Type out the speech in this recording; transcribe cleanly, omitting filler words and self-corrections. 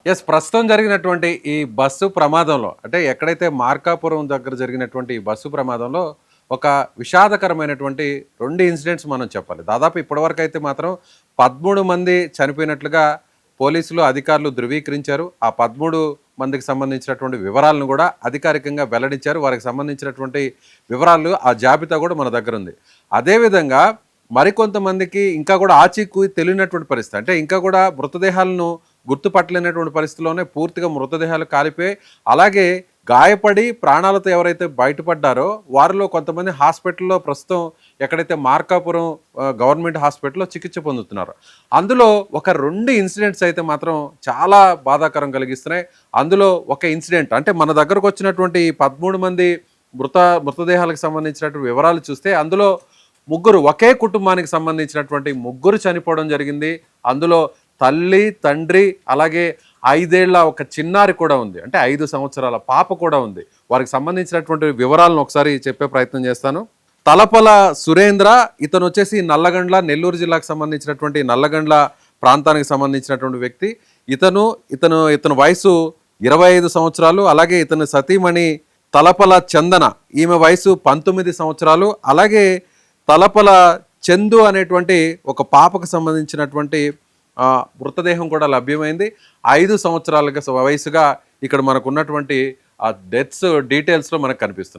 ప్రస్తుతం జరిగినటువంటి ఈ బస్సు ప్రమాదంలో అంటే ఎక్కడైతే మార్కాపురం దగ్గర జరిగినటువంటి ఈ బస్సు ప్రమాదంలో ఒక విషాదకరమైనటువంటి 2 ఇన్సిడెంట్స్ మనం చెప్పాలి. దాదాపు ఇప్పటివరకు అయితే మాత్రం 13 మంది చనిపోయినట్లుగా పోలీసులు అధికారులు ధృవీకరించారు. ఆ 13 మందికి సంబంధించినటువంటి వివరాలను కూడా అధికారికంగా వెల్లడించారు. వారికి సంబంధించినటువంటి వివరాలు ఆ జాబితా కూడా మన దగ్గర ఉంది. అదేవిధంగా మరికొంతమందికి ఇంకా కూడా ఆచూకీ తెలియనటువంటి పరిస్థితి. అంటే ఇంకా కూడా మృతదేహాలను గుర్తుపట్టలేనటువంటి పరిస్థితిలోనే పూర్తిగా మృతదేహాలు కాలిపోయి, అలాగే గాయపడి ప్రాణాలతో ఎవరైతే బయటపడ్డారో వారిలో కొంతమంది హాస్పిటల్లో ప్రస్తుతం ఎక్కడైతే మార్కాపురం గవర్నమెంట్ హాస్పిటల్లో చికిత్స పొందుతున్నారు. అందులో ఒక 2 ఇన్సిడెంట్స్ అయితే మాత్రం చాలా బాధాకరం కలిగిస్తున్నాయి. అందులో ఒక ఇన్సిడెంట్ అంటే మన దగ్గరకు వచ్చినటువంటి 13 మంది మృతదేహాలకు సంబంధించినటువంటి వివరాలు చూస్తే అందులో ముగ్గురు ఒకే కుటుంబానికి సంబంధించినటువంటి ముగ్గురు చనిపోవడం జరిగింది. అందులో తల్లి, తండ్రి, అలాగే 5 ఏళ్ల ఒక చిన్నారి కూడా ఉంది. అంటే 5 సంవత్సరాల పాప కూడా ఉంది. వారికి సంబంధించినటువంటి వివరాలను ఒకసారి చెప్పే ప్రయత్నం చేస్తాను. తలపల సురేంద్ర, ఇతను వచ్చేసి నల్లగండ్ల, నెల్లూరు జిల్లాకు సంబంధించినటువంటి నల్లగండ్ల ప్రాంతానికి సంబంధించినటువంటి వ్యక్తి. ఇతను వయసు 25 సంవత్సరాలు. అలాగే ఇతని సతీమణి తలపల చందన, ఈమె వయసు 19 సంవత్సరాలు. అలాగే తలపల చందు అనేటువంటి ఒక పాపకు సంబంధించినటువంటి మృతదేహం కూడా లభ్యమైంది. 5 సంవత్సరాల వయసుగా ఇక్కడ మనకు ఉన్నటువంటి ఆ డెత్స్ డీటెయిల్స్లో మనకు కనిపిస్తున్నాయి.